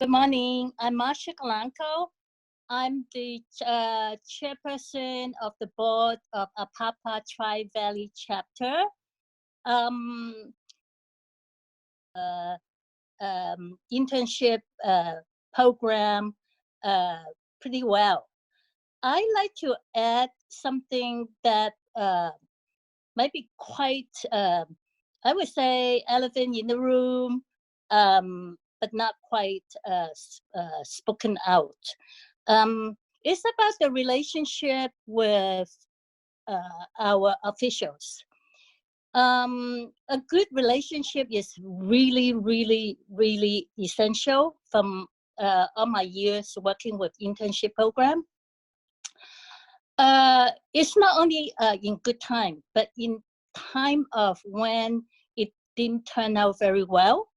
Good morning. I'm Marsha Galanco. I'm the chairperson of the board of Apapa Tri-Valley chapter. Internship program pretty well. I like to add something that might be quite, I would say, elephant in the room, but not quite spoken out. It's about the relationship with our officials. A good relationship is really, really, really essential from all my years working with internship program. It's not only in good time, but in time of when it didn't turn out very well.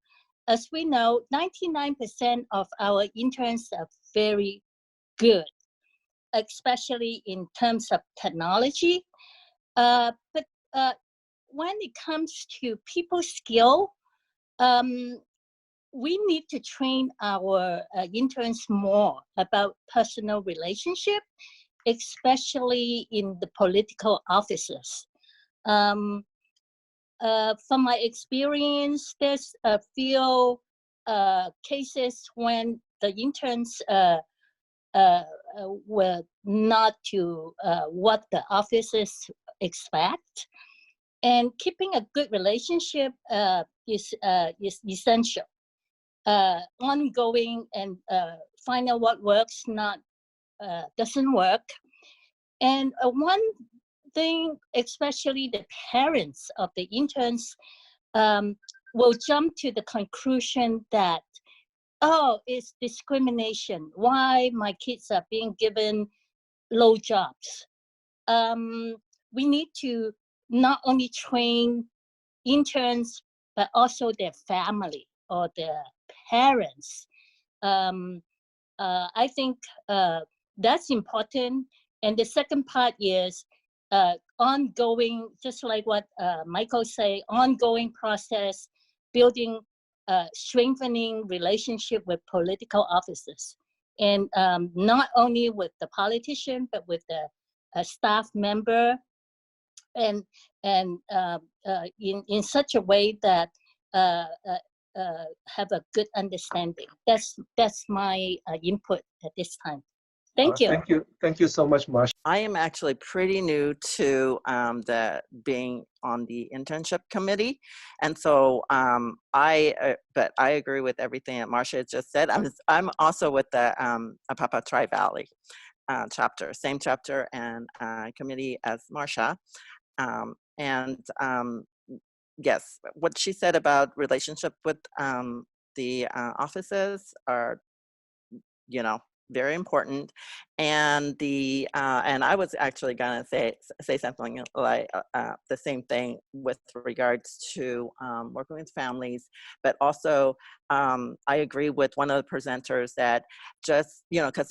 As we know, 99% of our interns are very good, especially in terms of technology. But when it comes to people skill, we need to train our interns more about personal relationship, especially in the political offices. From my experience, there's a few cases when the interns were not to what the officers expect. And keeping a good relationship is essential. Ongoing and find out what works, not doesn't work. And one thing, especially the parents of the interns will jump to the conclusion that, oh, it's discrimination. Why my kids are being given low jobs? We need to not only train interns, but also their family or their parents. I think that's important. And the second part is ongoing, just like what Michael said, ongoing process, building, strengthening relationship with political officers. And not only with the politician, but with the staff member, and in such a way that have a good understanding. That's my input at this time. Thank you. Thank you so much, Marsha. I am actually pretty new to being on the internship committee, and so but I agree with everything that Marsha just said. I'm also with the Apapa Tri-Valley chapter, same chapter and committee as Marsha. Yes, what she said about relationship with the offices are, very important. And and I was actually gonna say something like the same thing with regards to working with families, but also I agree with one of the presenters that just, because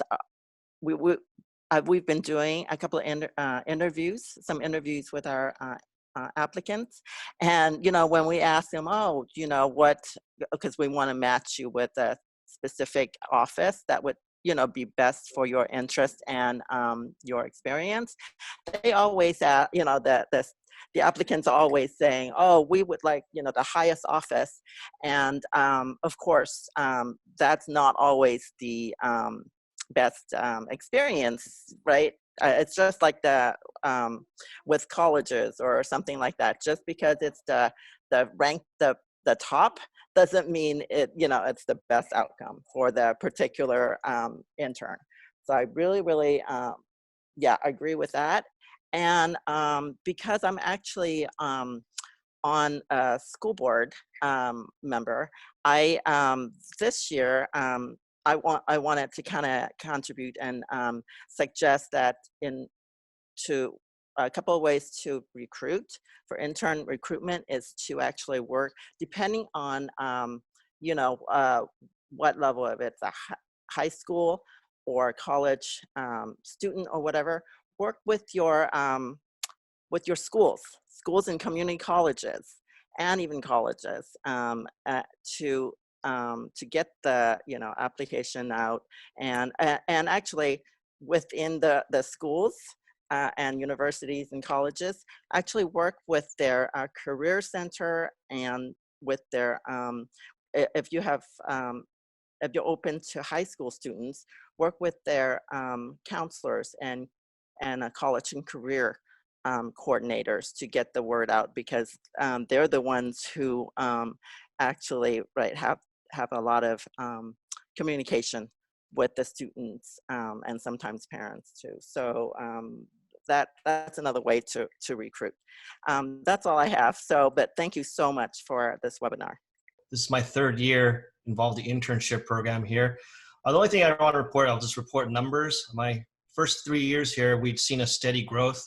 we've been doing a couple of interviews, some interviews with our applicants, and when we ask them, oh, what, because we want to match you with a specific office that would be best for your interest and your experience, they always the applicants are always saying, oh, we would like the highest office, and of course that's not always the best experience, right? It's just like the with colleges or something like that. Just because it's the rank, the top, doesn't mean it's the best outcome for the particular intern. So I really agree with that. And because I'm actually on a school board member, I this year I wanted to kind of contribute and suggest that to a couple of ways to recruit for intern recruitment is to actually work, depending on what level of it's a high school or college student or whatever, work with your schools and community colleges and even colleges to to get the application out, and actually within the schools and universities and colleges actually work with their career center, and with their if you have if you're open to high school students, work with their counselors and college and career coordinators to get the word out, because they're the ones who actually have a lot of communication with the students and sometimes parents too. So that's another way to recruit. That's all I have. So, but thank you so much for this webinar. This is my third year involved in the internship program here. The only thing I want to report, I'll just report numbers. My first 3 years here, we'd seen a steady growth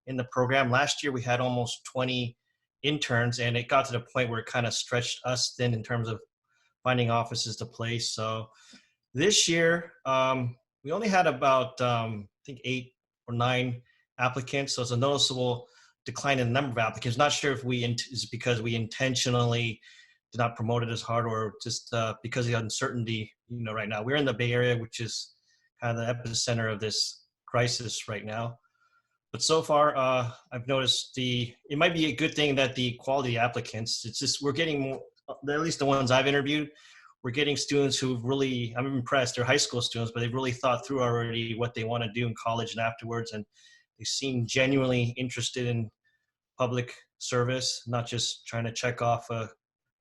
in the program. Last year, we had almost 20 interns, and it got to the point where it kind of stretched us thin in terms of finding offices to place. So this year, we only had about, I think 8 or 9 applicants. So it's a noticeable decline in the number of applicants. Not sure if it's because we intentionally did not promote it as hard, or just because of the uncertainty, right now. We're in the Bay Area, which is kind of the epicenter of this crisis right now. But so far, I've noticed it might be a good thing that the quality applicants, it's just, we're getting more, at least the ones I've interviewed, we're getting students who've really, I'm impressed, they're high school students, but they've really thought through already what they want to do in college and afterwards. And they seem genuinely interested in public service, not just trying to check off a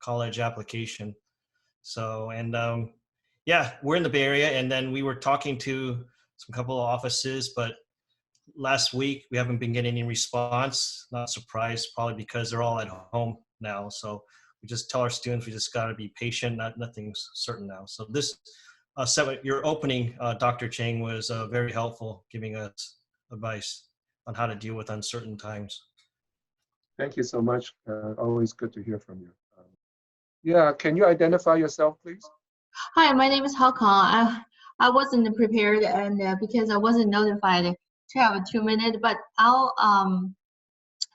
college application. So, and yeah, we're in the Bay Area, and then we were talking to some couple of offices, but last week we haven't been getting any response. Not surprised, probably because they're all at home now. So we just tell our students we just got to be patient. Nothing's certain now. So this your opening, Dr. Chang, was very helpful, giving us advice on how to deal with uncertain times. Thank you so much. Always good to hear from you. Yeah, can you identify yourself, please? Hi, my name is Hakan. I wasn't prepared, and because I wasn't notified to have a 2 minute, but I'll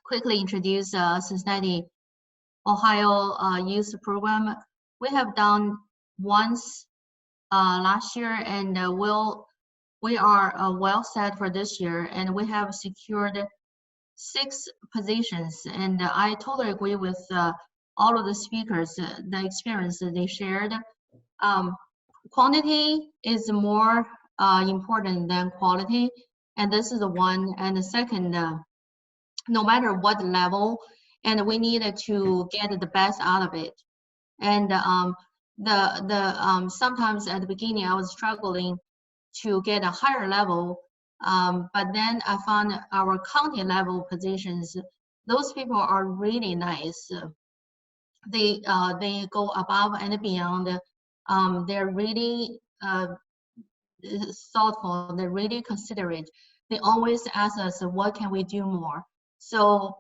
quickly introduce Cincinnati, Ohio youth program. We have done once last year, and we are well set for this year, and we have secured 6 positions. And I totally agree with all of the speakers, the experience that they shared. Quantity is more important than quality, and this is the one. And the second, no matter what level, and we needed to get the best out of it. And sometimes at the beginning I was struggling to get a higher level, but then I found our county level positions, those people are really nice. They go above and beyond. They're really thoughtful. They're really considerate. They always ask us, what can we do more? So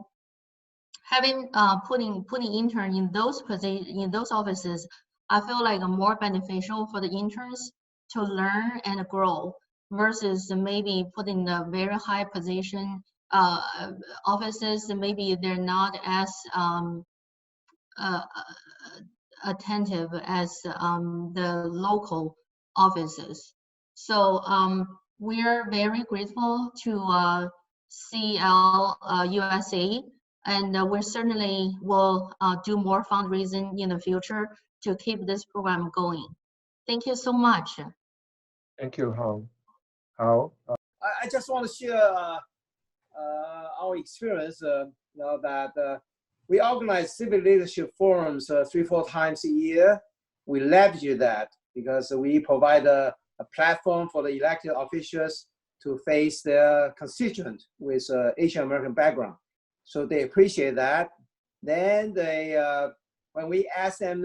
having putting intern in those offices, I feel like more beneficial for the interns to learn and grow, versus maybe putting the very high position offices. Maybe they're not as attentive as the local offices. So we're very grateful to CLUSA, and we certainly will do more fundraising in the future to keep this program going. Thank you so much. Thank you, Hao. I just want to share our experience. That we organize civic leadership forums 3-4 times a year. We leverage that because we provide a platform for the elected officials to face their constituent with Asian American background. So they appreciate that. Then they, when we ask them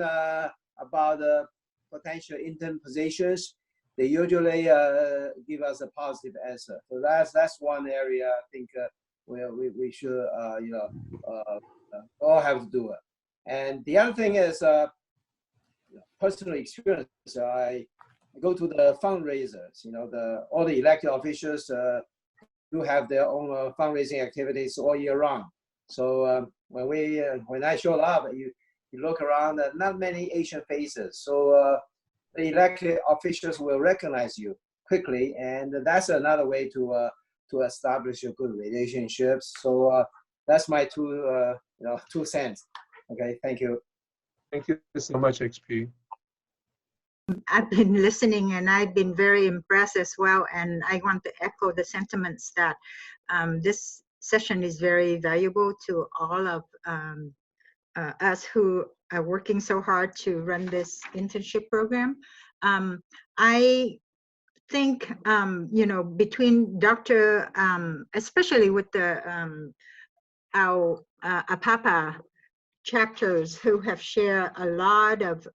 about potential intern positions, they usually give us a positive answer. So that's one area I think where we should all have to do it. And the other thing is personal experience. I go to the fundraisers. All the elected officials do have their own fundraising activities all year round. So when I showed up, you look around, not many Asian faces. So the elected officials will recognize you quickly, and that's another way to establish a good relationships. So that's my 2 cents. Okay, thank you. Thank you so much, XP. I've been listening and I've been very impressed as well. And I want to echo the sentiments that this session is very valuable to all of us who are working so hard to run this internship program. I think, between Dr., especially with the our APAPA chapters who have shared a lot of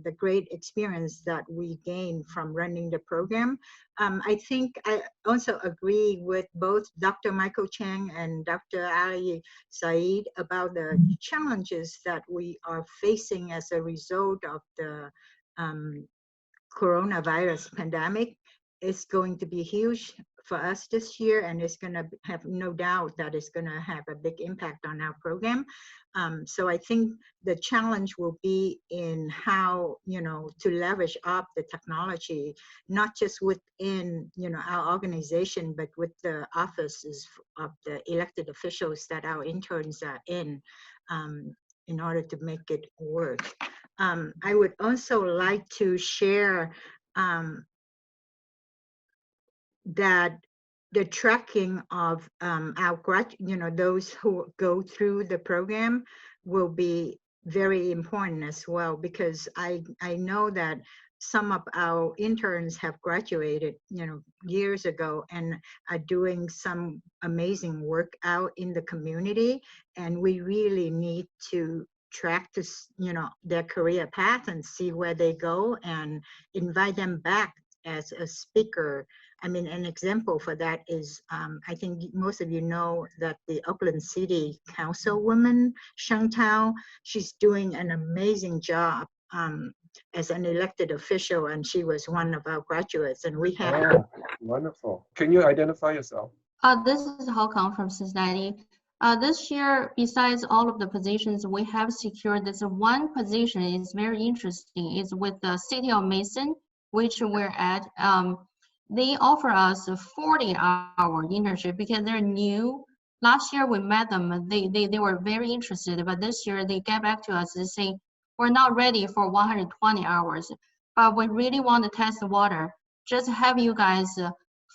the great experience that we gained from running the program. I think I also agree with both Dr. Michael Chang and Dr. Ali Said about the challenges that we are facing as a result of the coronavirus pandemic. Is going to be huge for us this year, and it's going to have no doubt that it's going to have a big impact on our program. So I think the challenge will be in how, to leverage up the technology, not just within, our organization, but with the offices of the elected officials that our interns are in order to make it work. I would also like to share that the tracking of those who go through the program will be very important as well, because I know that some of our interns have graduated, years ago and are doing some amazing work out in the community, and we really need to track this, their career path and see where they go and invite them back as a speaker. I mean, an example for that is, I think most of you know that the Oakland City Councilwoman, Sheng Tao, she's doing an amazing job as an elected official, and she was one of our graduates, and we have. Oh, wonderful. Can you identify yourself? This is Hao Kang from Cincinnati. This year, besides all of the positions, we have secured this one position is very interesting. It's with the City of Mason, which we're at. They offer us a 40-hour internship because they're new. Last year we met them, they were very interested, but this year they get back to us and say, we're not ready for 120 hours, but we really want to test the water. Just have you guys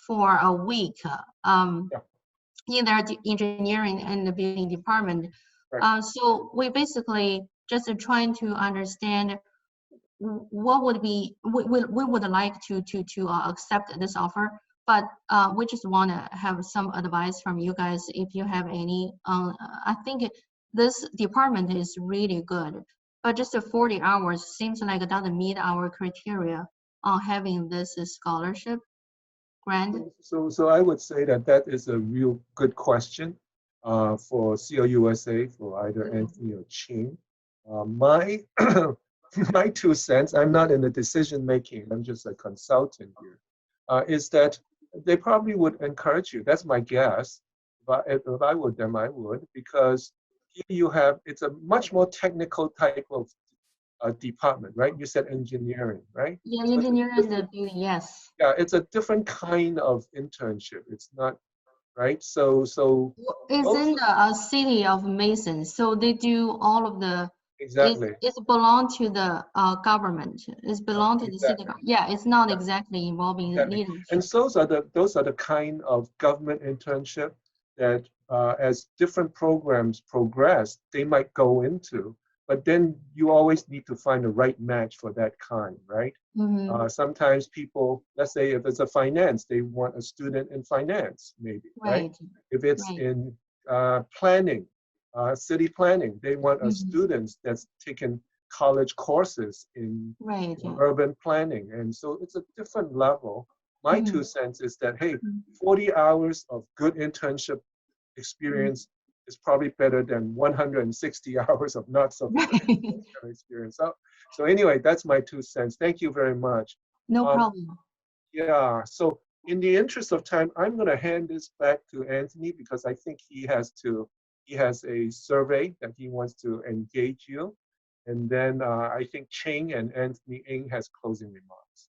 for a week in their engineering and the building department. Right. So we basically just trying to understand what would be, we would like to accept this offer, but we just want to have some advice from you guys if you have any. I think this department is really good, but just 40 hours seems like it doesn't meet our criteria on having this scholarship grant. So I would say that is a real good question for CLUSA, for either Anthony or Ching. My 2 cents, I'm not in the decision making, I'm just a consultant here, is that they probably would encourage you. That's my guess. But if I were them, I would, because here you have, it's a much more technical type of department, right? You said engineering, right? Yeah, engineering, yes. Yeah, it's a different kind of internship. It's not, right? So it's in the City of Mason, so they do all of the. Exactly. It's belong to the government. It's belong to the city. Yeah, it's not exactly involving leadership. And those are the kind of government internship that as different programs progress, they might go into. But then you always need to find the right match for that kind, right? Mm-hmm. Sometimes people, let's say if it's a finance, they want a student in finance, maybe, right? If it's in planning, city planning, they want a student that's taken college courses in urban planning. And so it's a different level. My 2 cents is that, hey, 40 hours of good internship experience is probably better than 160 hours of not so good experience. So anyway, that's my 2 cents. Thank you very much. No problem. Yeah, so in the interest of time, I'm going to hand this back to Anthony because I think he has a survey that he wants to engage you. And then I think Ching and Anthony Ng has closing remarks.